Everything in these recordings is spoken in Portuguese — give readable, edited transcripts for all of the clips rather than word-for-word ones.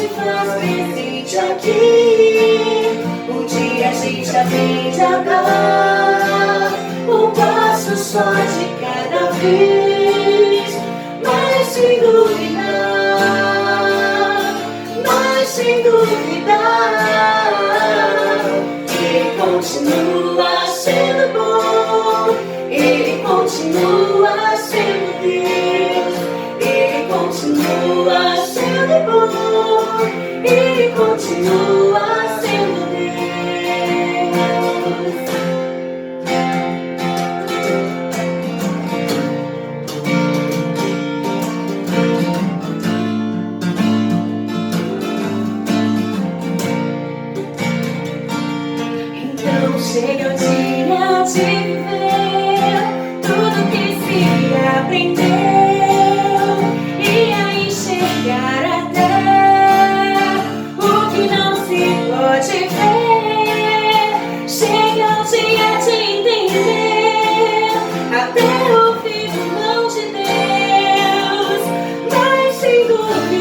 se faz presente aqui. Um dia a gente aprende a dar um passo só de cada vez. Mas sem duvidar, Ele continua sendo bom. Ele continua sendo Deus. Ele continua sendo bom. Ele continua sendo Deus. Então chega o dia de viver tudo que se aprendeu e aí chegar até o que não se pode ver. Chega o dia de entender até ouvir o não de Deus. Mas sem duvidar,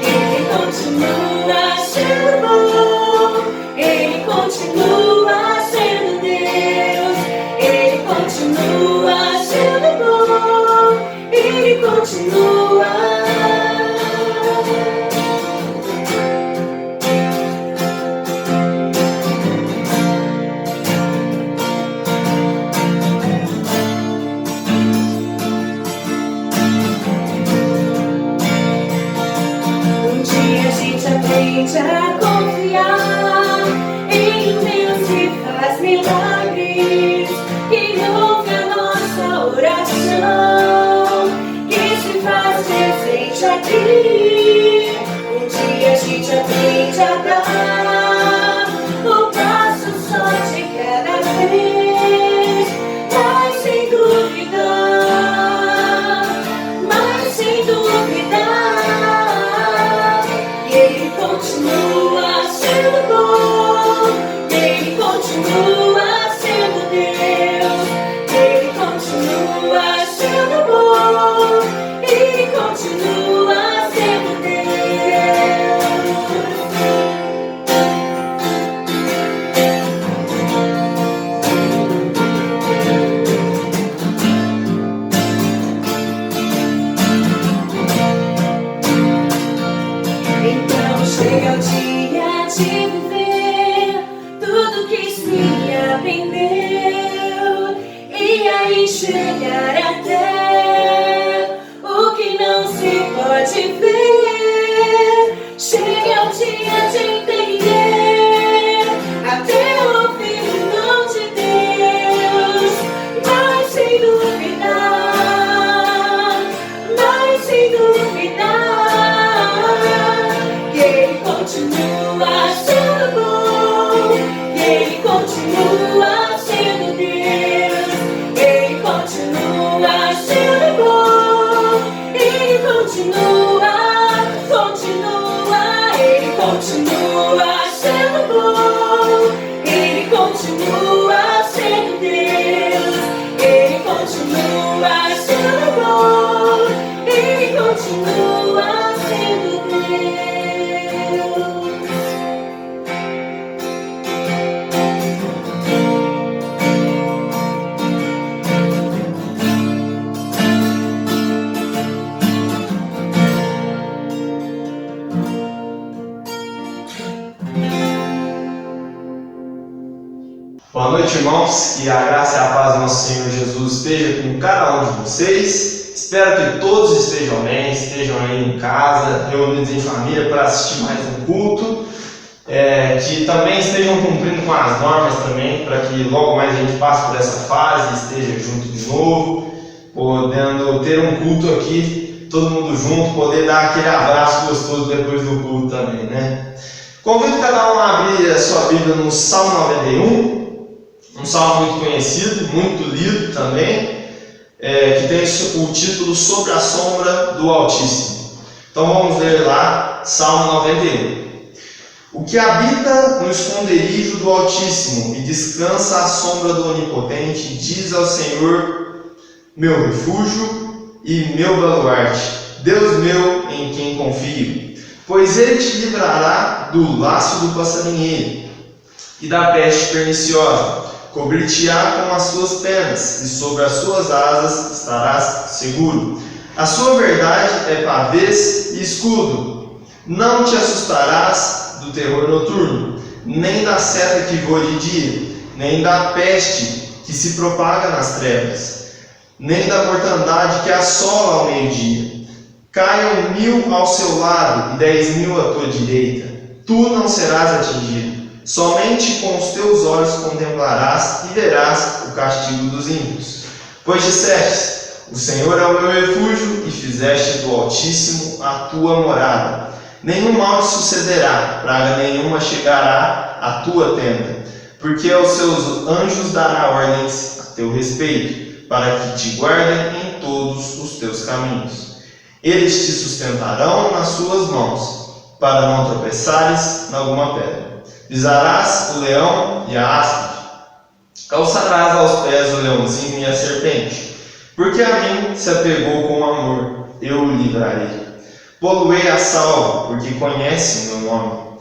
Ele continua sendo bom. Ele continua sendo Deus. Ele continua sendo bom. Ele continua. Um dia a gente aprende a confiar em um Deus que faz milagres, que ouve a nossa oração, que se faz presente aqui. Um dia a gente aprende a dar um passo só de cada vez. Mas sem duvidar, Ele continua sendo bom. Ele continua sendo Deus. Ele continua sendo bom. Ele continua sendo Então chega o dia de viver tudo que se aprendeu e aí chegar até o que não se pode ver. Chega o dia de entender até ouvir o não de Deus. Mas sem duvidar, Ele continua sendo bom. Ele continua sendo Deus. Ele continua sendo bom. Ele continua. Ele continua sendo bom. Ele continua sendo Deus. Ele continua sendo bom. Ele continua sendo Deus. Boa noite, irmãos, que a graça e a paz do nosso Senhor Jesus esteja com cada um de vocês. Espero que todos estejam bem, estejam aí em casa, reunidos em família para assistir mais um culto, que também estejam cumprindo com as normas também, para que logo mais a gente passe por essa fase e esteja junto de novo, podendo ter um culto aqui, todo mundo junto, poder dar aquele abraço gostoso depois do culto também, né? Convido cada um a abrir a sua Bíblia no Salmo 91, um salmo muito conhecido, muito lido também, que tem o título Sobre a Sombra do Altíssimo. Então vamos ler lá, Salmo 91. O que habita no esconderijo do Altíssimo e descansa à sombra do Onipotente, diz ao Senhor: meu refúgio e meu baluarte, Deus meu em quem confio. Pois ele te livrará do laço do passarinheiro e da peste perniciosa. Cobrir-te-á com as suas penas, e sobre as suas asas estarás seguro. A sua verdade é pavês e escudo. Não te assustarás do terror noturno, nem da seta que voa de dia, nem da peste que se propaga nas trevas, nem da mortandade que assola ao meio-dia. Caiam 1000 ao seu lado e 10.000 à tua direita, tu não serás atingido. Somente com os teus olhos contemplarás e verás o castigo dos ímpios. Pois disseste: o Senhor é o meu refúgio, e fizeste do Altíssimo a tua morada. Nenhum mal te sucederá, praga nenhuma chegará à tua tenda, porque aos seus anjos dará ordens a teu respeito, para que te guardem em todos os teus caminhos. Eles te sustentarão nas suas mãos, para não tropeçares em alguma pedra. Pisarás o leão e a áspide, calçarás aos pés o leãozinho e a serpente, porque a mim se apegou com amor, eu o livrarei. Pô-lo-ei a salvo, porque conhece o meu nome.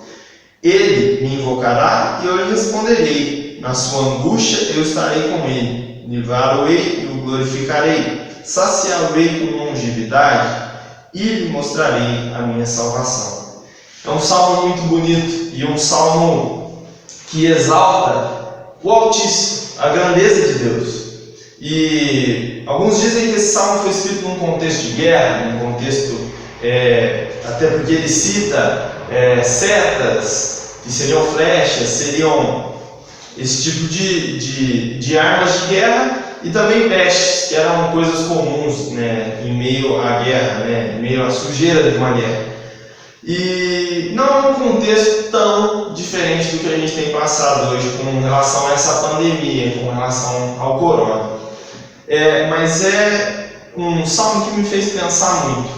Ele me invocará e eu lhe responderei. Na sua angústia eu estarei com ele. Livrá-lo-ei e o glorificarei. Saciá-lo-ei com longevidade e lhe mostrarei a minha salvação. É um salmo muito bonito e um salmo que exalta o Altíssimo, a grandeza de Deus. E alguns dizem que esse salmo foi escrito num contexto de guerra, num contexto, até porque ele cita setas, que seriam flechas, seriam esse tipo de armas de guerra, e também pestes, que eram coisas comuns, né, em meio à guerra, né, em meio à sujeira de uma guerra. E não é um contexto tão diferente do que a gente tem passado hoje com relação a essa pandemia, com relação ao corona. Mas é um salmo que me fez pensar muito,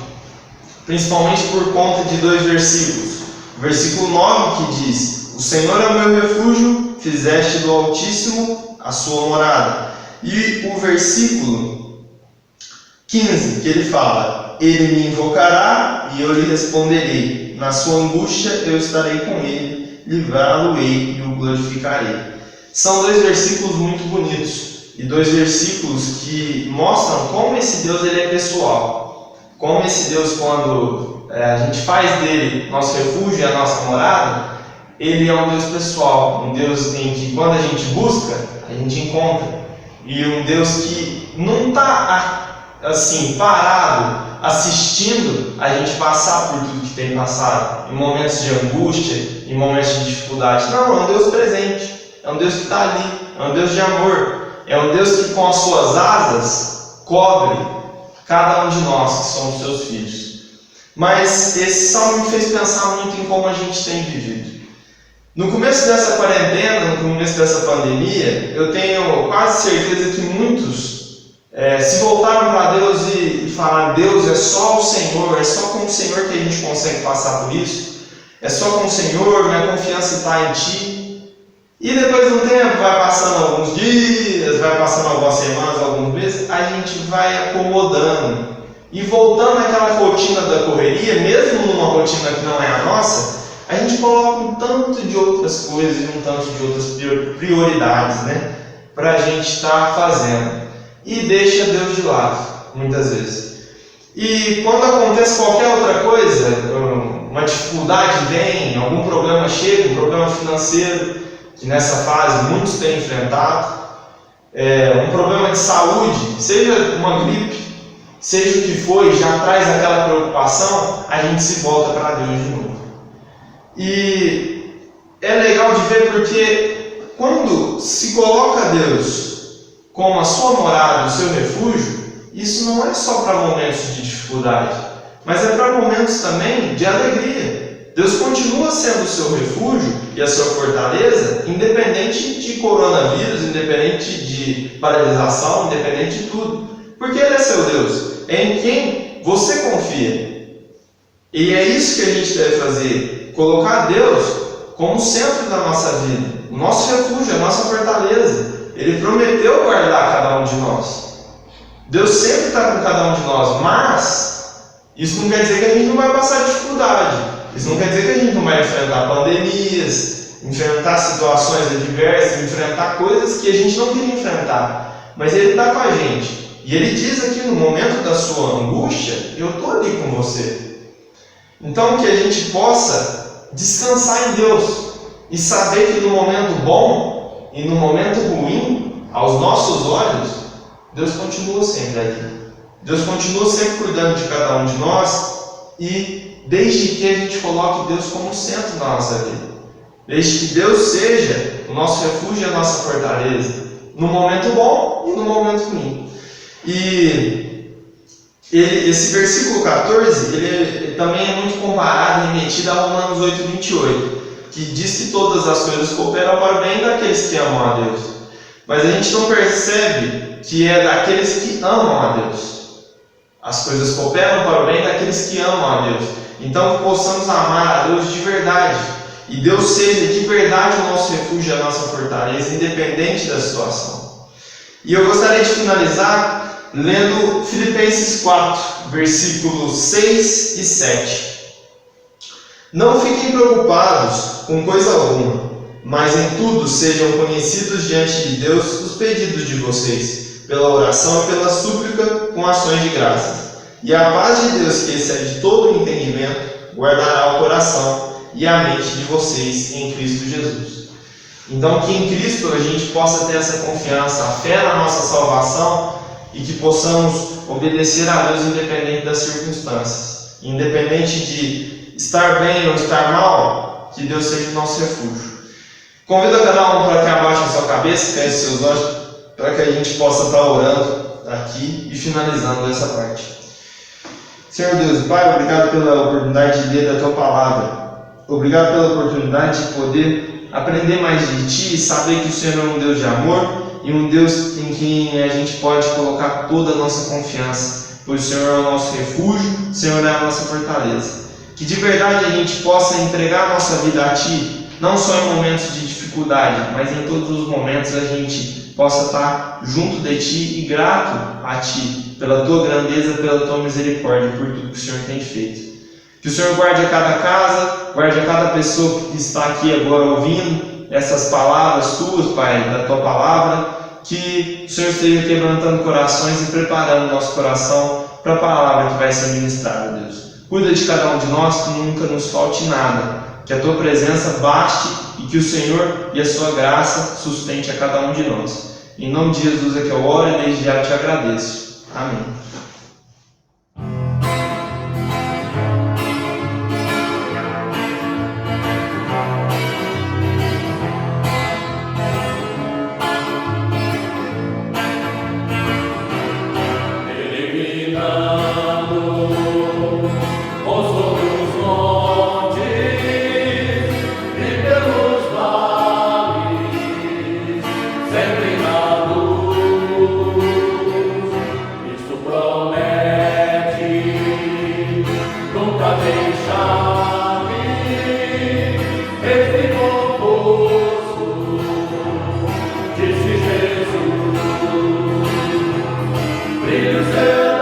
principalmente por conta de 2 versículos. O versículo 9 que diz: o Senhor é o meu refúgio, fizeste do Altíssimo a sua morada. E o versículo 15, que ele fala: ele me invocará e eu lhe responderei. Na sua angústia eu estarei com ele, livrá-lo-ei e o glorificarei. São 2 versículos muito bonitos e 2 versículos que mostram como esse Deus ele é pessoal. Como esse Deus, quando a gente faz dele nosso refúgio e a nossa morada, ele é um Deus pessoal, um Deus em que quando a gente busca, a gente encontra. E um Deus que não está assim, parado, assistindo a gente passar por tudo que tem passado, em momentos de angústia, em momentos de dificuldade. Não, é um Deus presente, é um Deus que está ali, é um Deus de amor, é um Deus que com as suas asas cobre cada um de nós que somos seus filhos. Mas esse salmo me fez pensar muito em como a gente tem vivido. No começo dessa quarentena, no começo dessa pandemia, eu tenho quase certeza que muitos se voltaram para Deus e falaram: Deus, é só o Senhor, é só com o Senhor que a gente consegue passar por isso, é só com o Senhor, minha confiança está em Ti. E depois de um tempo, vai passando alguns dias, vai passando algumas semanas, alguns meses, a gente vai acomodando e voltando àquela rotina da correria, mesmo numa rotina que não é a nossa, a gente coloca um tanto de outras coisas e um tanto de outras prioridades, né, para a gente estar fazendo. E deixa Deus de lado, muitas vezes. E quando acontece qualquer outra coisa, uma dificuldade vem, algum problema chega, um problema financeiro, que nessa fase muitos têm enfrentado, um problema de saúde, seja uma gripe, seja o que for, já traz aquela preocupação, a gente se volta para Deus de novo. E é legal de ver porque quando se coloca Deus como a sua morada, o seu refúgio, isso não é só para momentos de dificuldade, mas é para momentos também de alegria. Deus continua sendo o seu refúgio e a sua fortaleza, independente de coronavírus, independente de paralisação, independente de tudo. Porque Ele é seu Deus, é em quem você confia. E é isso que a gente deve fazer, colocar Deus como centro da nossa vida, o nosso refúgio, a nossa fortaleza. Ele prometeu guardar cada um de nós. Deus sempre está com cada um de nós, mas isso não quer dizer que a gente não vai passar dificuldade. Isso não quer dizer que a gente não vai enfrentar pandemias, enfrentar situações adversas, enfrentar coisas que a gente não queria enfrentar. Mas Ele está com a gente. E Ele diz aqui no momento da sua angústia, eu estou ali com você. Então que a gente possa descansar em Deus e saber que no momento bom e no momento ruim, aos nossos olhos, Deus continua sempre aqui. Deus continua sempre cuidando de cada um de nós e desde que a gente coloque Deus como centro da nossa vida. Desde que Deus seja o nosso refúgio e a nossa fortaleza, no momento bom e no momento ruim. E esse versículo 14, ele também é muito comparado e remetido a Romanos 8:28, que diz que todas as coisas cooperam para o bem daqueles que amam a Deus. Mas a gente não percebe que é daqueles que amam a Deus. As coisas cooperam para o bem daqueles que amam a Deus. Então que possamos amar a Deus de verdade. E Deus seja de verdade o nosso refúgio e a nossa fortaleza, independente da situação. E eu gostaria de finalizar lendo Filipenses 4, versículos 6 e 7. Não fiquem preocupados com coisa alguma, mas em tudo sejam conhecidos diante de Deus os pedidos de vocês, pela oração e pela súplica com ações de graças. E a paz de Deus, que excede todo o entendimento, guardará o coração e a mente de vocês em Cristo Jesus. Então que em Cristo a gente possa ter essa confiança, a fé na nossa salvação e que possamos obedecer a Deus independente das circunstâncias. Independente de estar bem ou estar mal, que Deus seja o nosso refúgio. Convido cada um para que abaixe a sua cabeça, feche seus olhos, para que a gente possa estar orando aqui e finalizando essa parte. Senhor Deus, Pai, obrigado pela oportunidade de ler a Tua Palavra. Obrigado pela oportunidade de poder aprender mais de Ti e saber que o Senhor é um Deus de amor e um Deus em quem a gente pode colocar toda a nossa confiança, pois o Senhor é o nosso refúgio, o Senhor é a nossa fortaleza. Que de verdade a gente possa entregar a nossa vida a Ti, não só em momentos de dificuldade, mas em todos os momentos a gente possa estar junto de Ti e grato a Ti, pela Tua grandeza, pela Tua misericórdia, por tudo que o Senhor tem feito. Que o Senhor guarde a cada casa, guarde a cada pessoa que está aqui agora ouvindo essas palavras Tuas, Pai, da Tua Palavra, que o Senhor esteja quebrantando corações e preparando nosso coração para a palavra que vai ser ministrada, Deus. Cuida de cada um de nós, que nunca nos falte nada, que a Tua presença baste e que o Senhor e a Sua graça sustente a cada um de nós. Em nome de Jesus é que eu oro e desde já te agradeço. Amém. Brilho celeste.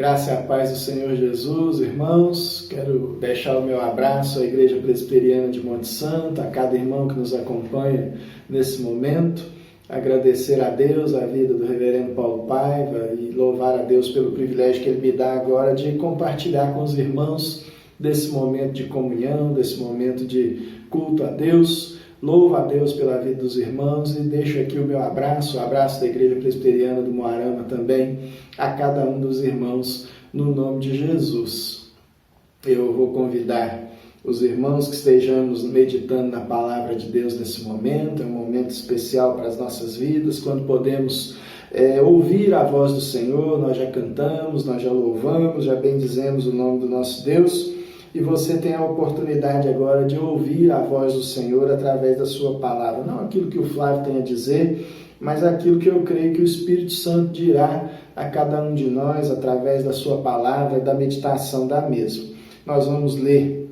Graça e a paz do Senhor Jesus, irmãos. Quero deixar o meu abraço à Igreja Presbiteriana de Monte Santo, a cada irmão que nos acompanha nesse momento. Agradecer a Deus a vida do reverendo Paulo Paiva e louvar a Deus pelo privilégio que Ele me dá agora de compartilhar com os irmãos desse momento de comunhão, desse momento de culto a Deus. Louvo a Deus pela vida dos irmãos e deixo aqui o meu abraço, o abraço da Igreja Presbiteriana do Moarama também, a cada um dos irmãos, no nome de Jesus. Eu vou convidar os irmãos que estejamos meditando na Palavra de Deus nesse momento. É um momento especial para as nossas vidas, quando podemos ouvir a voz do Senhor. Nós já cantamos, nós já louvamos, já bendizemos o nome do nosso Deus. E você tem a oportunidade agora de ouvir a voz do Senhor através da sua palavra. Não aquilo que o Flávio tem a dizer, mas aquilo que eu creio que o Espírito Santo dirá a cada um de nós através da sua palavra e da meditação da mesma. Nós vamos ler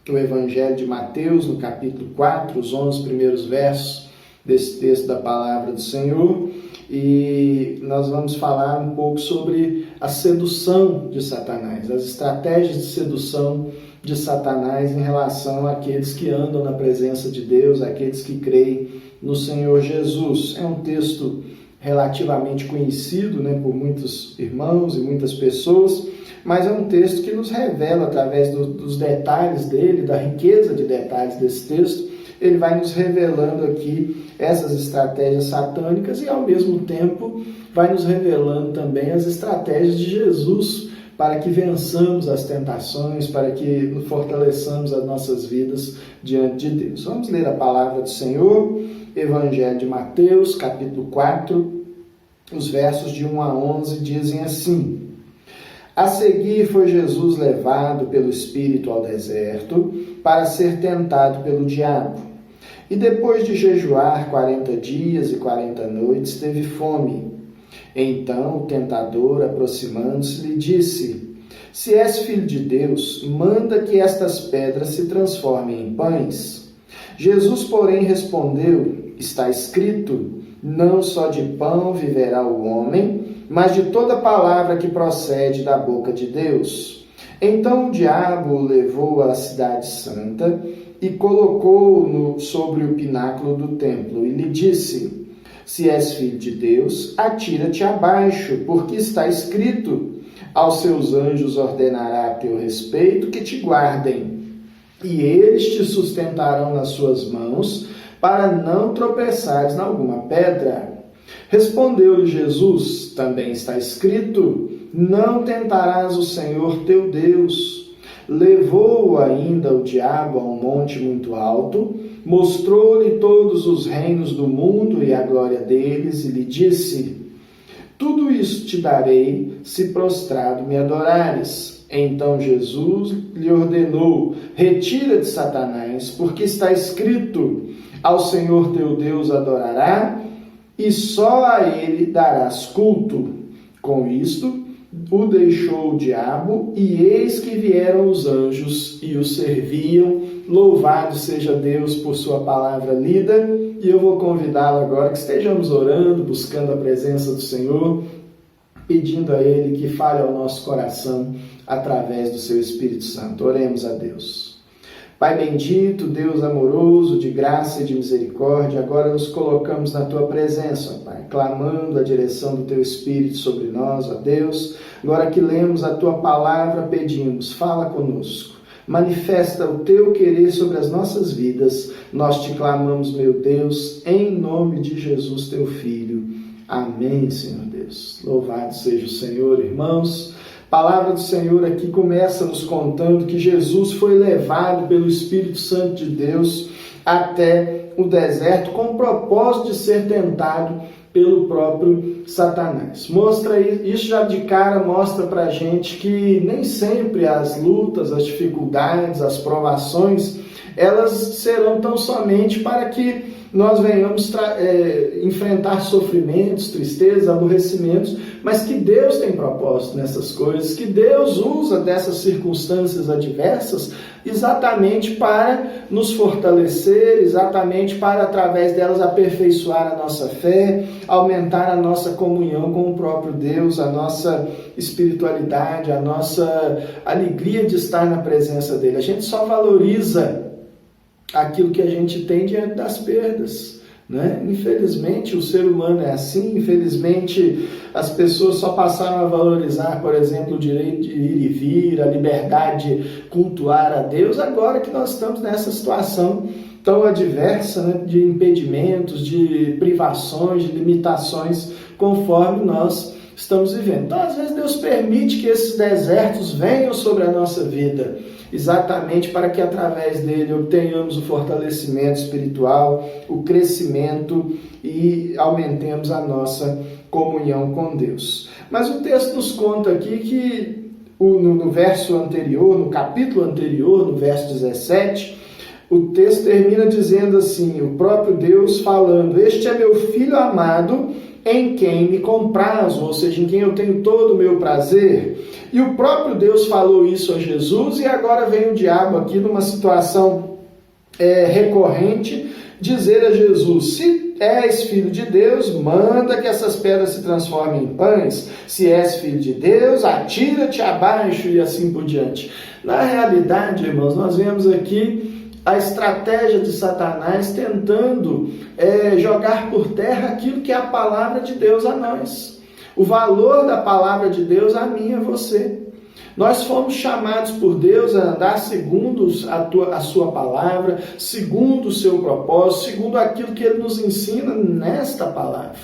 o Evangelho de Mateus, no capítulo 4, os 11 primeiros versos desse texto da palavra do Senhor. E nós vamos falar um pouco sobre a sedução de Satanás, as estratégias de sedução de Satanás em relação àqueles que andam na presença de Deus, àqueles que creem no Senhor Jesus. É um texto relativamente conhecido, por muitos irmãos e muitas pessoas, mas é um texto que nos revela, através dos detalhes dele, da riqueza de detalhes desse texto, ele vai nos revelando aqui essas estratégias satânicas e, ao mesmo tempo, vai nos revelando também as estratégias de Jesus para que vençamos as tentações, para que fortaleçamos as nossas vidas diante de Deus. Vamos ler a palavra do Senhor, Evangelho de Mateus, capítulo 4, os versos de 1 a 11 dizem assim: A seguir foi Jesus levado pelo Espírito ao deserto para ser tentado pelo diabo. E depois de jejuar 40 dias e 40 noites, teve fome. Então o tentador, aproximando-se, lhe disse: Se és filho de Deus, manda que estas pedras se transformem em pães. Jesus, porém, respondeu: Está escrito, não só de pão viverá o homem, mas de toda palavra que procede da boca de Deus. Então o diabo o levou à cidade santa e colocou-no sobre o pináculo do templo e lhe disse: Se és filho de Deus, atira-te abaixo, porque está escrito: Aos seus anjos ordenará a teu respeito que te guardem, e eles te sustentarão nas suas mãos, para não tropeçares em alguma pedra. Respondeu-lhe Jesus: Também está escrito: Não tentarás o Senhor teu Deus. Levou-o ainda o diabo a um monte muito alto, mostrou-lhe todos os reinos do mundo e a glória deles, e lhe disse: Tudo isso te darei, se prostrado me adorares. Então Jesus lhe ordenou: Retira-te, Satanás, porque está escrito: Ao Senhor teu Deus adorará, e só a ele darás culto. Com isto, o deixou o diabo, e eis que vieram os anjos e o serviam. Louvado seja Deus por sua palavra lida. E eu vou convidá-lo agora que estejamos orando, buscando a presença do Senhor, pedindo a Ele que fale ao nosso coração através do seu Espírito Santo. Oremos a Deus. Pai bendito, Deus amoroso, de graça e de misericórdia, agora nos colocamos na Tua presença, ó Pai, clamando a direção do Teu Espírito sobre nós, ó Deus. Agora que lemos a Tua palavra, pedimos, fala conosco, manifesta o Teu querer sobre as nossas vidas. Nós te clamamos, meu Deus, em nome de Jesus, Teu Filho. Amém, Senhor Deus. Louvado seja o Senhor, irmãos. A palavra do Senhor aqui começa nos contando que Jesus foi levado pelo Espírito Santo de Deus até o deserto com o propósito de ser tentado pelo próprio Satanás. Isso já de cara mostra pra gente que nem sempre as lutas, as dificuldades, as provações, elas serão tão somente para que nós venhamos enfrentar sofrimentos, tristezas, aborrecimentos, mas que Deus tem propósito nessas coisas, que Deus usa dessas circunstâncias adversas exatamente para nos fortalecer, exatamente para, através delas, aperfeiçoar a nossa fé, aumentar a nossa comunhão com o próprio Deus, a nossa espiritualidade, a nossa alegria de estar na presença dele. A gente só valoriza aquilo que a gente tem diante das perdas, né? Infelizmente o ser humano é assim. Infelizmente as pessoas só passaram a valorizar, por exemplo, o direito de ir e vir, a liberdade de cultuar a Deus, agora que nós estamos nessa situação tão adversa, né? De impedimentos, de privações, de limitações, conforme nós estamos vivendo. Então, às vezes, Deus permite que esses desertos venham sobre a nossa vida, exatamente para que, através dele, obtenhamos o fortalecimento espiritual, o crescimento e aumentemos a nossa comunhão com Deus. Mas o texto nos conta aqui que, no verso anterior, no capítulo anterior, no verso 17, o texto termina dizendo assim, o próprio Deus falando: Este é meu Filho amado, em quem me comprazo, ou seja, em quem eu tenho todo o meu prazer. E o próprio Deus falou isso a Jesus, e agora vem o diabo aqui numa situação recorrente, dizer a Jesus: se és filho de Deus, manda que essas pedras se transformem em pães. Se és filho de Deus, atira-te abaixo, e assim por diante. Na realidade, irmãos, nós vemos aqui a estratégia de Satanás tentando jogar por terra aquilo que é a palavra de Deus a nós. O valor da palavra de Deus a mim e a você. Nós fomos chamados por Deus a andar segundo a sua palavra, segundo o seu propósito, segundo aquilo que Ele nos ensina nesta palavra.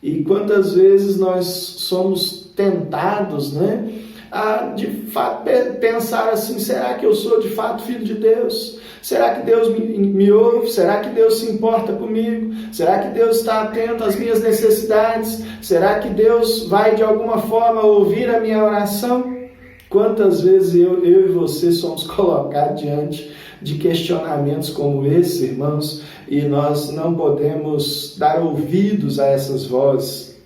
E quantas vezes nós somos tentados, né, a de fato pensar assim: será que eu sou de fato filho de Deus? Será que Deus me ouve? Será que Deus se importa comigo? Será que Deus está atento às minhas necessidades? Será que Deus vai de alguma forma ouvir a minha oração? Quantas vezes eu e você somos colocados diante de questionamentos como esse, irmãos, e nós não podemos dar ouvidos a essas vozes,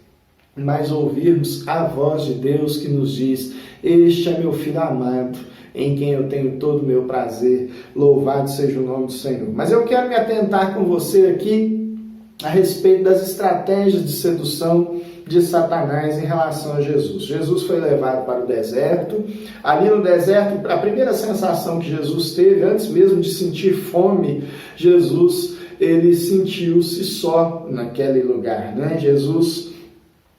mas ouvirmos a voz de Deus que nos diz: este é meu filho amado, em quem eu tenho todo o meu prazer, louvado seja o nome do Senhor. Mas eu quero me atentar com você aqui a respeito das estratégias de sedução de Satanás em relação a Jesus. Jesus foi levado para o deserto. Ali no deserto, a primeira sensação que Jesus teve, antes mesmo de sentir fome, ele sentiu-se só naquele lugar, né?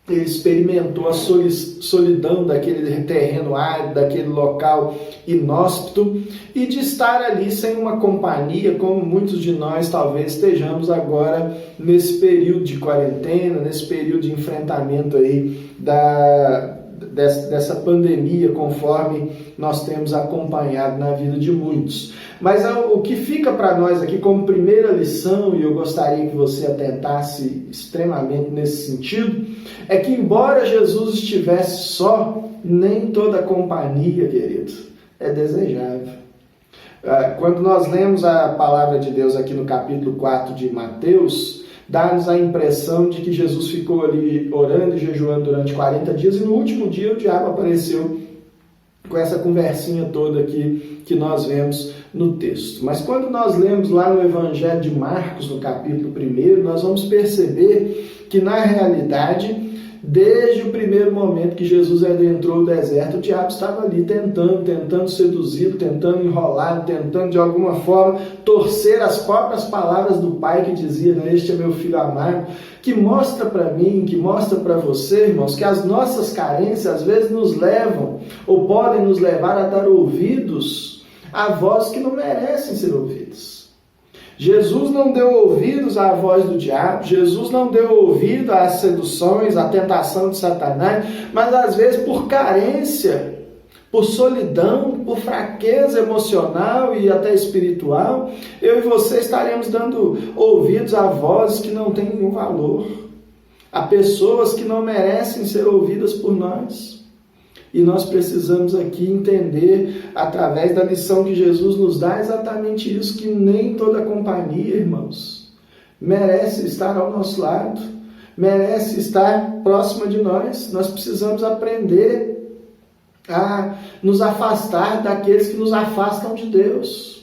Ele experimentou a solidão daquele terreno árido, daquele local inóspito, e de estar ali sem uma companhia, como muitos de nós talvez estejamos agora nesse período de quarentena, nesse período de enfrentamento aí dessa pandemia, conforme nós temos acompanhado na vida de muitos. Mas o que fica para nós aqui como primeira lição, e eu gostaria que você atentasse extremamente nesse sentido, é que embora Jesus estivesse só, nem toda companhia, querido, é desejável. Quando nós lemos a palavra de Deus aqui no capítulo 4 de Mateus, dá-nos a impressão de que Jesus ficou ali orando e jejuando durante 40 dias, e no último dia o diabo apareceu com essa conversinha toda aqui que nós vemos no texto. Mas quando nós lemos lá no Evangelho de Marcos, no capítulo 1, nós vamos perceber que na realidade, desde o primeiro momento que Jesus adentrou o deserto, o diabo estava ali tentando seduzi-lo, tentando enrolá-lo, tentando de alguma forma torcer as próprias palavras do Pai que dizia: este é meu filho amado, que mostra para mim, que mostra para você, irmãos, que as nossas carências às vezes nos levam, ou podem nos levar a dar ouvidos a vozes que não merecem ser ouvidas. Jesus não deu ouvidos à voz do diabo, Jesus não deu ouvido às seduções, à tentação de Satanás, mas às vezes por carência, por solidão, por fraqueza emocional e até espiritual, eu e você estaremos dando ouvidos a vozes que não têm nenhum valor, a pessoas que não merecem ser ouvidas por nós. E nós precisamos aqui entender, através da lição que Jesus nos dá, exatamente isso, que nem toda companhia, irmãos, merece estar ao nosso lado, merece estar próxima de nós. Nós precisamos aprender a nos afastar daqueles que nos afastam de Deus,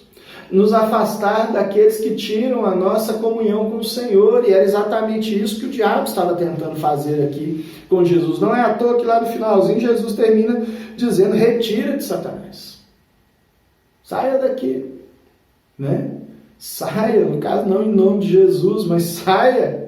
nos afastar daqueles que tiram a nossa comunhão com o Senhor, e era exatamente isso que o diabo estava tentando fazer aqui com Jesus. Não é à toa que lá no finalzinho Jesus termina dizendo: retira de Satanás, saia daqui, né? Saia, no caso não em nome de Jesus, mas saia,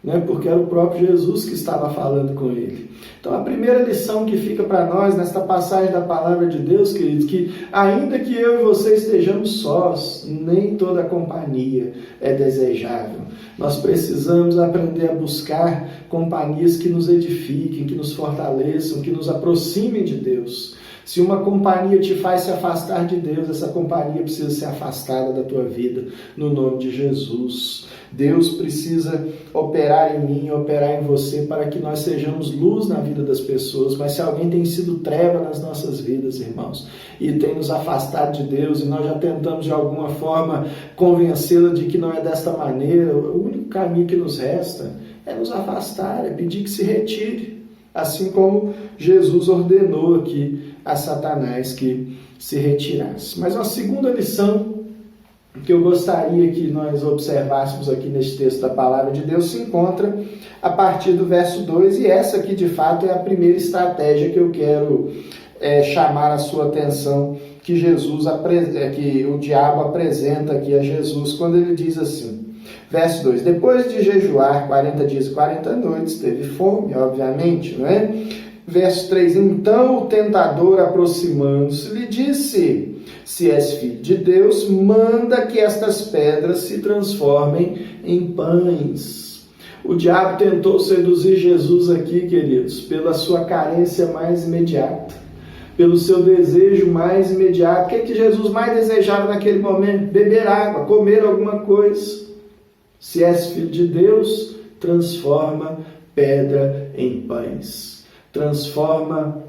né? Porque era o próprio Jesus que estava falando com ele. Então a primeira lição que fica para nós nesta passagem da palavra de Deus, queridos, que ainda que eu e você estejamos sós, nem toda companhia é desejável. Nós precisamos aprender a buscar companhias que nos edifiquem, que nos fortaleçam, que nos aproximem de Deus. Se uma companhia te faz se afastar de Deus, essa companhia precisa ser afastada da tua vida, no nome de Jesus. Deus precisa operar em mim, operar em você, para que nós sejamos luz na vida das pessoas. Mas se alguém tem sido treva nas nossas vidas, irmãos, e tem nos afastado de Deus, e nós já tentamos de alguma forma convencê-la de que não é desta maneira, o único caminho que nos resta é nos afastar, é pedir que se retire, assim como Jesus ordenou aqui a Satanás que se retirasse. Mas uma segunda lição que eu gostaria que nós observássemos aqui neste texto da Palavra de Deus se encontra a partir do verso 2, e essa aqui de fato é a primeira estratégia que eu quero chamar a sua atenção, que que o diabo apresenta aqui a Jesus, quando ele diz assim, verso 2: depois de jejuar 40 dias e 40 noites, teve fome, obviamente, não é? Verso 3: então o tentador, aproximando-se, lhe disse: se és filho de Deus, manda que estas pedras se transformem em pães. O diabo tentou seduzir Jesus aqui, queridos, pela sua carência mais imediata, pelo seu desejo mais imediato. O que Jesus mais desejava naquele momento? Beber água, comer alguma coisa. Se és filho de Deus, transforma pedra em pães. Transforma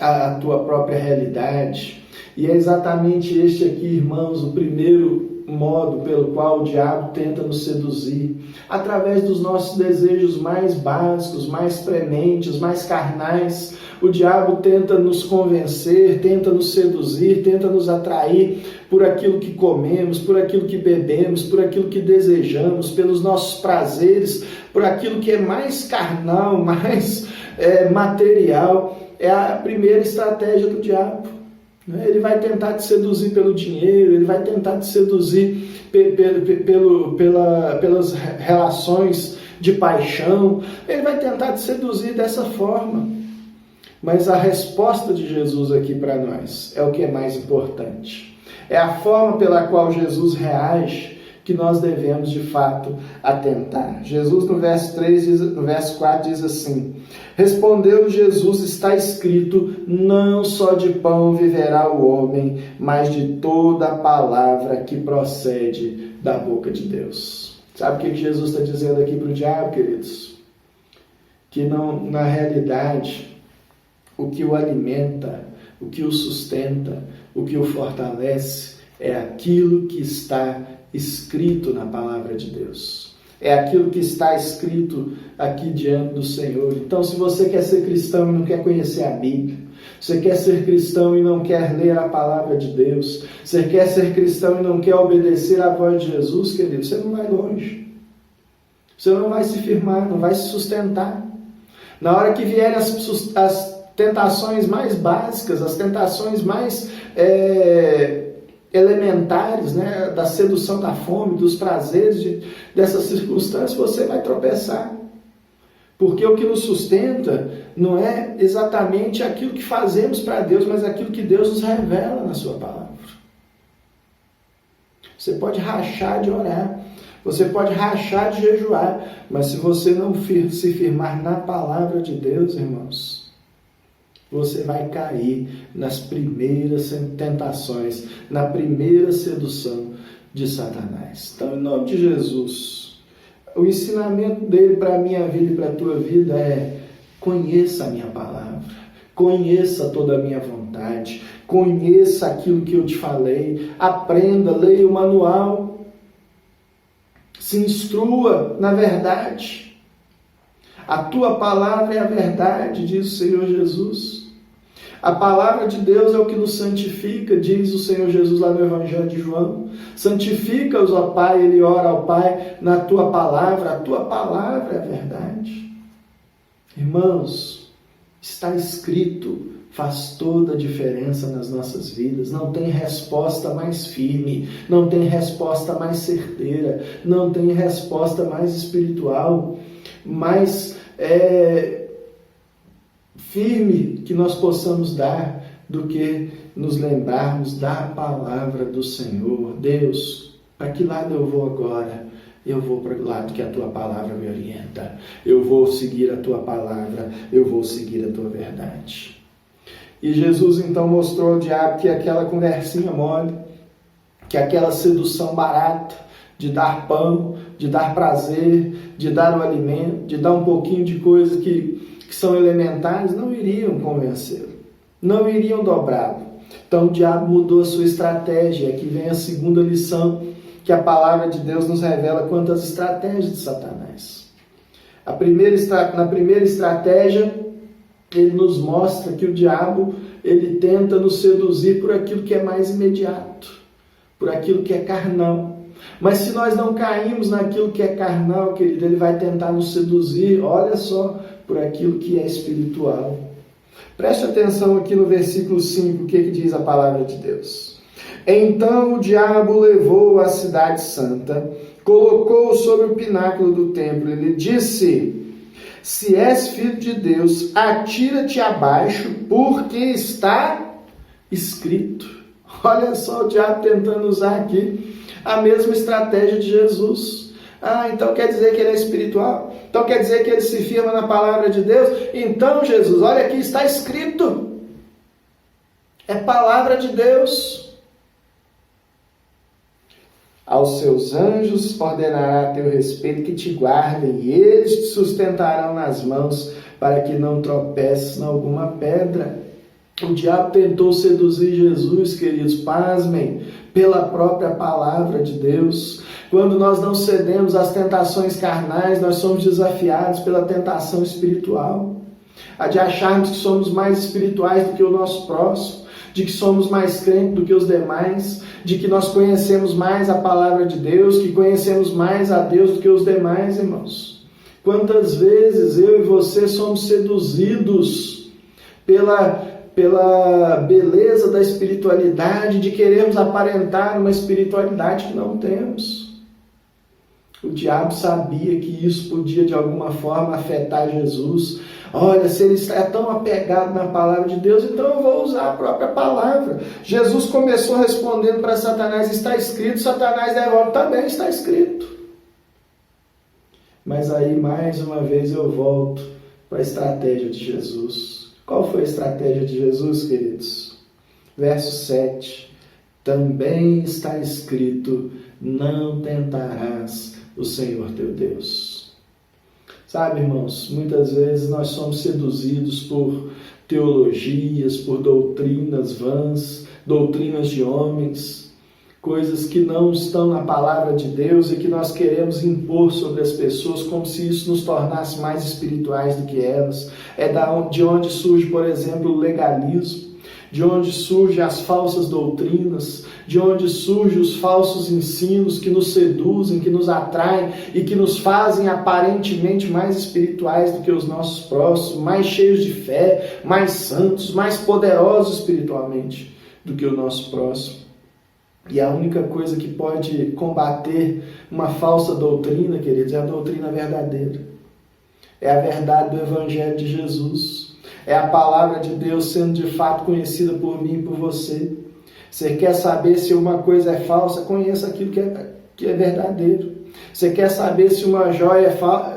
a tua própria realidade. E é exatamente este aqui, irmãos, o primeiro modo pelo qual o diabo tenta nos seduzir, através dos nossos desejos mais básicos, mais prementes, mais carnais. O diabo tenta nos convencer, tenta nos seduzir, tenta nos atrair por aquilo que comemos, por aquilo que bebemos, por aquilo que desejamos, pelos nossos prazeres, por aquilo que é mais carnal, mais material. É a primeira estratégia do diabo. Ele vai tentar te seduzir pelo dinheiro, ele vai tentar te seduzir pelas relações de paixão, ele vai tentar te seduzir dessa forma. Mas a resposta de Jesus aqui para nós é o que é mais importante. É a forma pela qual Jesus reage que nós devemos de fato atentar. Jesus no verso 3, no verso 4 diz assim: respondeu Jesus, está escrito, não só de pão viverá o homem, mas de toda a palavra que procede da boca de Deus. Sabe o que Jesus está dizendo aqui para o diabo, queridos? Que não, na realidade, o que o alimenta, o que o sustenta, o que o fortalece é aquilo que está escrito na palavra de Deus. É aquilo que está escrito aqui diante do Senhor. Então, se você quer ser cristão e não quer conhecer a Bíblia, você quer ser cristão e não quer ler a palavra de Deus, você quer ser cristão e não quer obedecer à voz de Jesus, querido, você não vai longe. Você não vai se firmar, não vai se sustentar. Na hora que vierem as tentações mais básicas, as tentações mais elementares, né, da sedução da fome, dos prazeres dessas circunstâncias, você vai tropeçar. Porque o que nos sustenta não é exatamente aquilo que fazemos para Deus, mas aquilo que Deus nos revela na sua palavra. Você pode rachar de orar, você pode rachar de jejuar, mas se você não se firmar na palavra de Deus, irmãos, você vai cair nas primeiras tentações, na primeira sedução de Satanás. Então, em nome de Jesus, o ensinamento dele para a minha vida e para a tua vida é: conheça a minha palavra, conheça toda a minha vontade, conheça aquilo que eu te falei, aprenda, leia o manual, se instrua na verdade. A tua palavra é a verdade, diz o Senhor Jesus. A palavra de Deus é o que nos santifica, diz o Senhor Jesus lá no Evangelho de João. Santifica-os, ó Pai, ele ora ao Pai na tua palavra. A tua palavra é a verdade. Irmãos, está escrito, faz toda a diferença nas nossas vidas. Não tem resposta mais firme, não tem resposta mais certeira, não tem resposta mais espiritual, mais firme que nós possamos dar do que nos lembrarmos da palavra do Senhor. Deus, para que lado eu vou agora? Eu vou para o lado que a tua palavra me orienta. Eu vou seguir a tua palavra, eu vou seguir a tua verdade. E Jesus então mostrou ao diabo que aquela conversinha mole, que aquela sedução barata de dar pão, de dar prazer, de dar o alimento, de dar um pouquinho de coisas que são elementares, não iriam convencê-lo, não iriam dobrá-lo. Então o diabo mudou a sua estratégia. Aqui vem a segunda lição que a palavra de Deus nos revela quanto às estratégias de Satanás. Na primeira estratégia, ele nos mostra que o diabo, ele tenta nos seduzir por aquilo que é mais imediato, por aquilo que é carnal. Mas se nós não caímos naquilo que é carnal, querido, ele vai tentar nos seduzir, olha só, por aquilo que é espiritual. Preste atenção aqui no versículo 5, o que diz a palavra de Deus. Então o diabo levou a cidade santa, colocou-o sobre o pináculo do templo e lhe disse: se és filho de Deus, atira-te abaixo, porque está escrito. Olha só o diabo tentando usar aqui a mesma estratégia de Jesus. Então quer dizer que ele é espiritual? Então quer dizer que ele se firma na palavra de Deus? Então, Jesus, olha aqui, está escrito. É palavra de Deus. Aos seus anjos ordenará a teu respeito que te guardem, e eles te sustentarão nas mãos, para que não tropeces em alguma pedra. O diabo tentou seduzir Jesus, queridos, pasmem, pela própria palavra de Deus. Quando nós não cedemos às tentações carnais, nós somos desafiados pela tentação espiritual. A de acharmos que somos mais espirituais do que o nosso próximo, de que somos mais crentes do que os demais, de que nós conhecemos mais a palavra de Deus, que conhecemos mais a Deus do que os demais, irmãos. Quantas vezes eu e você somos seduzidos pela beleza da espiritualidade, de querermos aparentar uma espiritualidade que não temos. O diabo sabia que isso podia de alguma forma afetar Jesus. Olha, se ele está tão apegado na palavra de Deus, então eu vou usar a própria palavra. Jesus começou respondendo para Satanás, está escrito. Satanás devolve, também está escrito. Mas aí, mais uma vez, eu volto para a estratégia de Jesus. Qual foi a estratégia de Jesus, queridos? Verso 7. Também está escrito, não tentarás o Senhor teu Deus. Sabe, irmãos, muitas vezes nós somos seduzidos por teologias, por doutrinas vãs, doutrinas de homens, coisas que não estão na palavra de Deus e que nós queremos impor sobre as pessoas como se isso nos tornasse mais espirituais do que elas. É de onde surge, por exemplo, o legalismo, de onde surgem as falsas doutrinas, de onde surgem os falsos ensinos que nos seduzem, que nos atraem e que nos fazem aparentemente mais espirituais do que os nossos próximos, mais cheios de fé, mais santos, mais poderosos espiritualmente do que o nosso próximo. E a única coisa que pode combater uma falsa doutrina, queridos, é a doutrina verdadeira. É a verdade do Evangelho de Jesus. É a palavra de Deus sendo de fato conhecida por mim e por você. Você quer saber se uma coisa é falsa? Conheça aquilo que é verdadeiro. Você quer saber se uma joia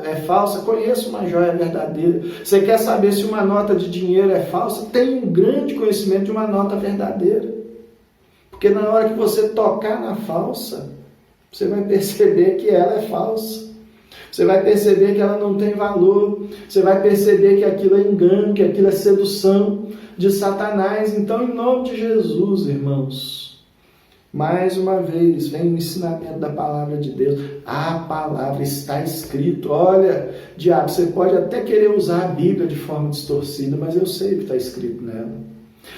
é falsa? Conheça uma joia verdadeira. Você quer saber se uma nota de dinheiro é falsa? Tenha um grande conhecimento de uma nota verdadeira. Porque na hora que você tocar na falsa, você vai perceber que ela é falsa. Você vai perceber que ela não tem valor. Você vai perceber que aquilo é engano, que aquilo é sedução de Satanás. Então, em nome de Jesus, irmãos, mais uma vez, vem o ensinamento da palavra de Deus. A palavra está escrito. Olha, diabo, você pode até querer usar a Bíblia de forma distorcida, mas eu sei o que está escrito nela.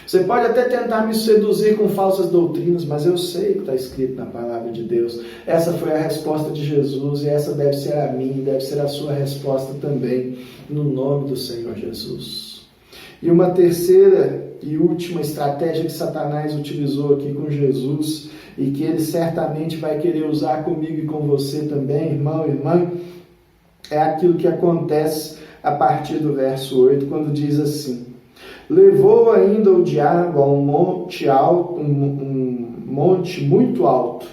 Você pode até tentar me seduzir com falsas doutrinas, mas eu sei o que está escrito na palavra de Deus. Essa foi a resposta de Jesus e essa deve ser a minha, deve ser a sua resposta também, no nome do Senhor Jesus. E uma terceira e última estratégia que Satanás utilizou aqui com Jesus e que ele certamente vai querer usar comigo e com você também, irmão e irmã, é aquilo que acontece a partir do verso 8, quando diz assim: levou ainda o diabo a um monte alto, um monte muito alto.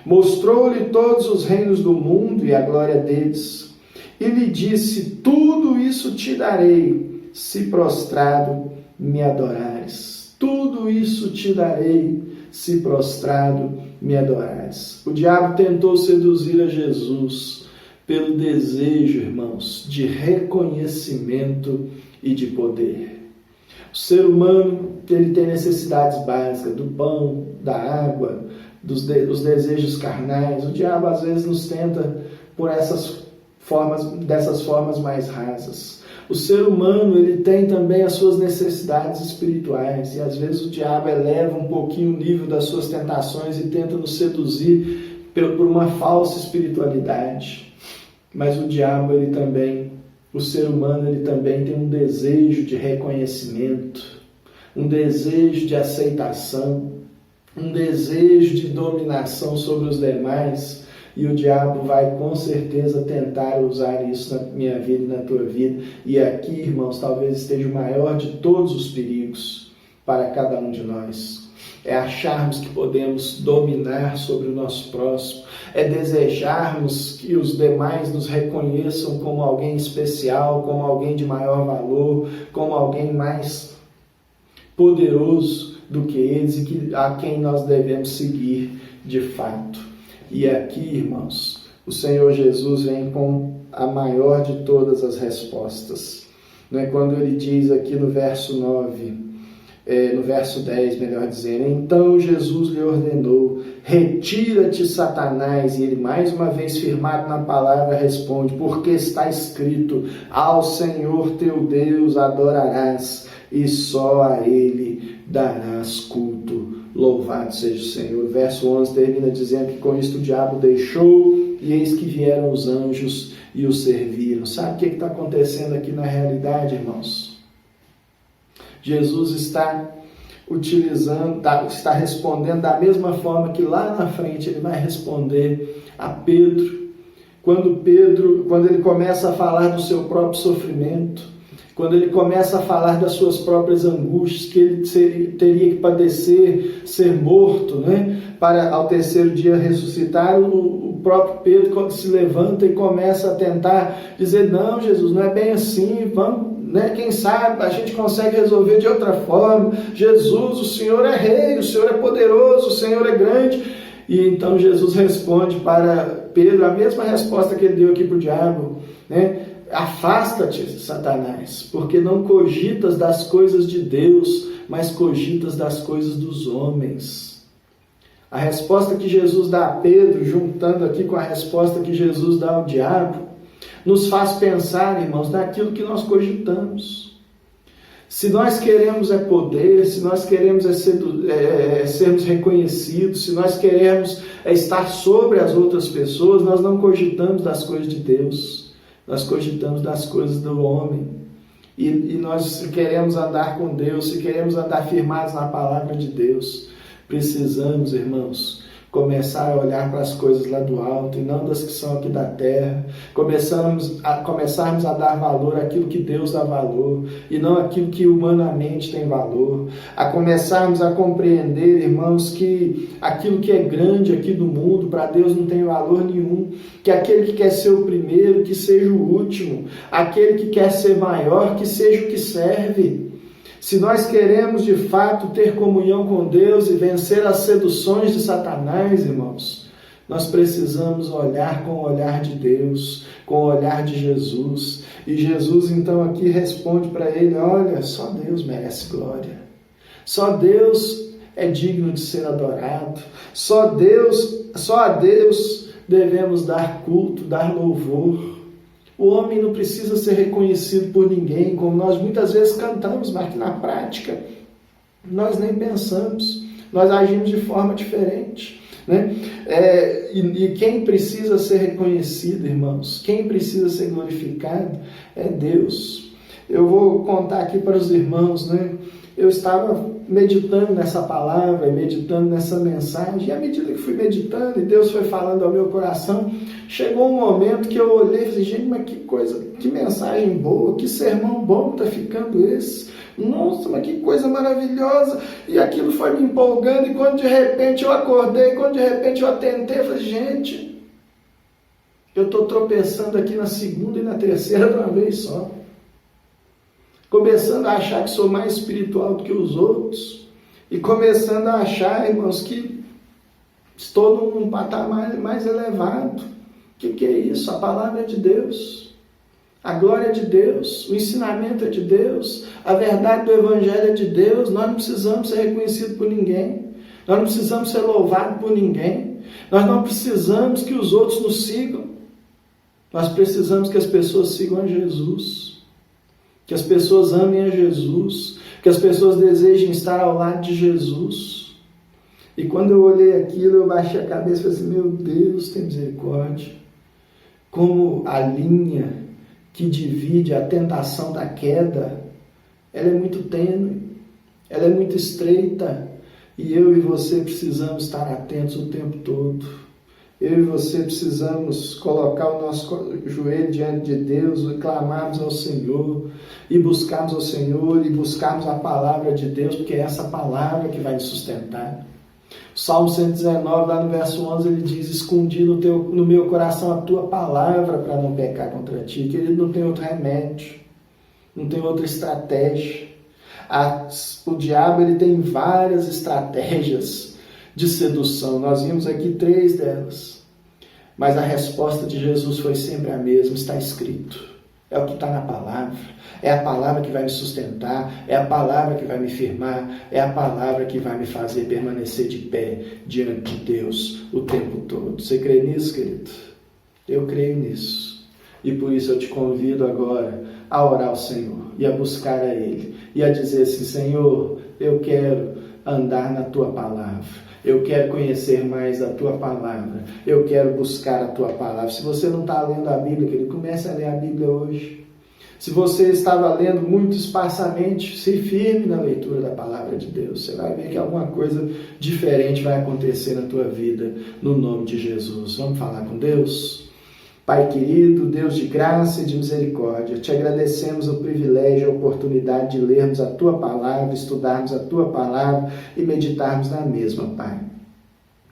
Mostrou-lhe todos os reinos do mundo e a glória deles. E lhe disse: tudo isso te darei, se prostrado me adorares. Tudo isso te darei, se prostrado me adorares. O diabo tentou seduzir a Jesus pelo desejo, irmãos, de reconhecimento e de poder. O ser humano, ele tem necessidades básicas do pão, da água, dos desejos carnais. O diabo às vezes nos tenta por dessas formas mais rasas. O ser humano, ele tem também as suas necessidades espirituais e às vezes o diabo eleva um pouquinho o nível das suas tentações e tenta nos seduzir por uma falsa espiritualidade. Mas o diabo, o ser humano, ele também tem um desejo de reconhecimento, um desejo de aceitação, um desejo de dominação sobre os demais, e o diabo vai com certeza tentar usar isso na minha vida e na tua vida. E aqui, irmãos, talvez esteja o maior de todos os perigos para cada um de nós. É acharmos que podemos dominar sobre o nosso próximo, é desejarmos que os demais nos reconheçam como alguém especial, como alguém de maior valor, como alguém mais poderoso do que eles e a quem nós devemos seguir de fato. E aqui, irmãos, o Senhor Jesus vem com a maior de todas as respostas. Não é? Quando ele diz aqui no verso 9, no verso 10, melhor dizendo. Então Jesus lhe ordenou: retira-te, Satanás. E ele, mais uma vez firmado na palavra, responde: porque está escrito, ao Senhor teu Deus adorarás, e só a ele darás culto. Louvado seja o Senhor. O verso 11 termina dizendo que com isto o diabo deixou, e eis que vieram os anjos e o serviram. Sabe o que está acontecendo aqui na realidade, irmãos? Jesus está está respondendo da mesma forma que lá na frente ele vai responder a Pedro. Quando ele começa a falar do seu próprio sofrimento, quando ele começa a falar das suas próprias angústias, que ele teria que padecer, ser morto, né? Para ao terceiro dia ressuscitar, o próprio Pedro se levanta e começa a tentar dizer: não, Jesus, não é bem assim, vamos, né? Quem sabe a gente consegue resolver de outra forma. Jesus, o Senhor é rei, o Senhor é poderoso, o Senhor é grande. E então Jesus responde para Pedro a mesma resposta que ele deu aqui para o diabo, né? Afasta-te, Satanás, porque não cogitas das coisas de Deus, mas cogitas das coisas dos homens. A resposta que Jesus dá a Pedro, juntando aqui com a resposta que Jesus dá ao diabo, nos faz pensar, irmãos, naquilo que nós cogitamos. Se nós queremos poder, se nós queremos sermos reconhecidos, se nós queremos estar sobre as outras pessoas, nós não cogitamos das coisas de Deus. Nós cogitamos das coisas do homem. E nós, se queremos andar com Deus, se queremos andar firmados na palavra de Deus, precisamos, irmãos, começar a olhar para as coisas lá do alto e não das que são aqui da terra. Começarmos a dar valor àquilo que Deus dá valor e não aquilo que humanamente tem valor. A começarmos a compreender, irmãos, que aquilo que é grande aqui do mundo, para Deus não tem valor nenhum. Que aquele que quer ser o primeiro, que seja o último. Aquele que quer ser maior, que seja o que serve. Se nós queremos de fato ter comunhão com Deus e vencer as seduções de Satanás, irmãos, nós precisamos olhar com o olhar de Deus, com o olhar de Jesus. E Jesus então aqui responde para ele: olha, só Deus merece glória. Só Deus é digno de ser adorado. Só a Deus devemos dar culto, dar louvor. O homem não precisa ser reconhecido por ninguém, como nós muitas vezes cantamos, mas que na prática nós nem pensamos, nós agimos de forma diferente, né? E quem precisa ser reconhecido, irmãos, quem precisa ser glorificado é Deus. Eu vou contar aqui para os irmãos, né? Eu estava meditando nessa palavra, meditando nessa mensagem, e à medida que fui meditando e Deus foi falando ao meu coração, chegou um momento que eu olhei e falei: gente, mas que coisa, que mensagem boa, que sermão bom está ficando esse. Nossa, mas que coisa maravilhosa. E aquilo foi me empolgando, e quando de repente eu acordei, quando de repente eu atentei, eu falei: gente, eu estou tropeçando aqui na segunda e na terceira de uma vez só. Começando a achar que sou mais espiritual do que os outros. E começando a achar, irmãos, que estou num patamar mais elevado. O que é isso? A palavra é de Deus. A glória é de Deus. O ensinamento é de Deus. A verdade do Evangelho é de Deus. Nós não precisamos ser reconhecidos por ninguém. Nós não precisamos ser louvados por ninguém. Nós não precisamos que os outros nos sigam. Nós precisamos que as pessoas sigam a Jesus. Que as pessoas amem a Jesus, que as pessoas desejem estar ao lado de Jesus. E quando eu olhei aquilo, eu baixei a cabeça e falei assim: meu Deus, tem misericórdia. Como a linha que divide a tentação da queda, ela é muito tênue, ela é muito estreita, e eu e você precisamos estar atentos o tempo todo. Eu e você precisamos colocar o nosso joelho diante de Deus e clamarmos ao Senhor, e buscarmos ao Senhor, e buscarmos a palavra de Deus, porque é essa palavra que vai nos sustentar. O Salmo 119, lá no verso 11, ele diz: escondi no meu coração a tua palavra para não pecar contra ti. Que ele não tem outro remédio, não tem outra estratégia. O diabo, ele tem várias estratégias de sedução. Nós vimos aqui 3 delas. Mas a resposta de Jesus foi sempre a mesma: está escrito. É o que está na palavra. É a palavra que vai me sustentar, é a palavra que vai me firmar, é a palavra que vai me fazer permanecer de pé diante de Deus o tempo todo. Você crê nisso, querido? Eu creio nisso. E por isso eu te convido agora a orar ao Senhor e a buscar a Ele e a dizer assim: Senhor, eu quero andar na Tua palavra. Eu quero conhecer mais a Tua palavra. Eu quero buscar a Tua palavra. Se você não está lendo a Bíblia, querido, comece a ler a Bíblia hoje. Se você estava lendo muito esparsamente, se firme na leitura da palavra de Deus. Você vai ver que alguma coisa diferente vai acontecer na tua vida, no nome de Jesus. Vamos falar com Deus? Pai querido, Deus de graça e de misericórdia, te agradecemos o privilégio e a oportunidade de lermos a Tua palavra, estudarmos a Tua palavra e meditarmos na mesma, Pai.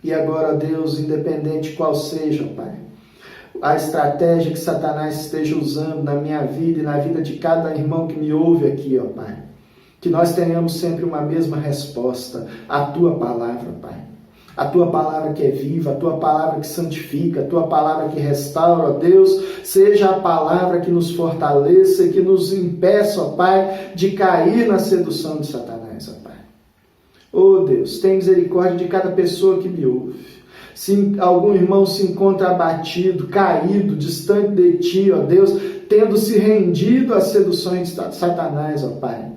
E agora, Deus, independente qual seja, Pai, a estratégia que Satanás esteja usando na minha vida e na vida de cada irmão que me ouve aqui, ó Pai, que nós tenhamos sempre uma mesma resposta, a Tua palavra, Pai. A Tua palavra que é viva, a Tua palavra que santifica, a Tua palavra que restaura, ó Deus, seja a palavra que nos fortaleça e que nos impeça, ó Pai, de cair na sedução de Satanás, ó Pai. Ó Deus, tem misericórdia de cada pessoa que me ouve. Se algum irmão se encontra abatido, caído, distante de Ti, ó Deus, tendo se rendido às seduções de Satanás, ó Pai,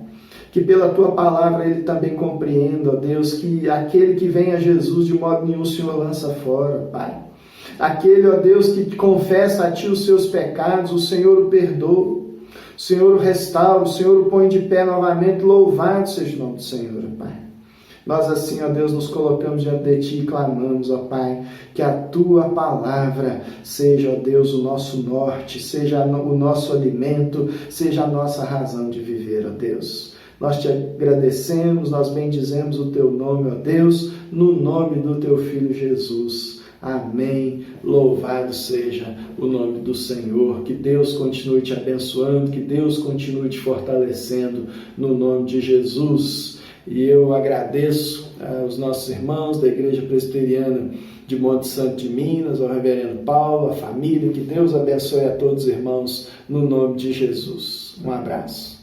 que pela Tua palavra ele também compreenda, ó Deus, que aquele que vem a Jesus de modo nenhum o Senhor lança fora, Pai. Aquele, ó Deus, que confessa a Ti os seus pecados, o Senhor o perdoa, o Senhor o restaura, o Senhor o põe de pé novamente, louvado seja o nome do Senhor, Pai. Nós assim, ó Deus, nos colocamos diante de Ti e clamamos, ó Pai, que a Tua palavra seja, ó Deus, o nosso norte, seja o nosso alimento, seja a nossa razão de viver, ó Deus. Nós Te agradecemos, nós bendizemos o Teu nome, ó Deus, no nome do Teu Filho Jesus. Amém. Louvado seja o nome do Senhor. Que Deus continue te abençoando, que Deus continue te fortalecendo no nome de Jesus. E eu agradeço aos nossos irmãos da Igreja Presbiteriana de Monte Santo de Minas, ao Reverendo Paulo, a família. Que Deus abençoe a todos os irmãos no nome de Jesus. Um abraço.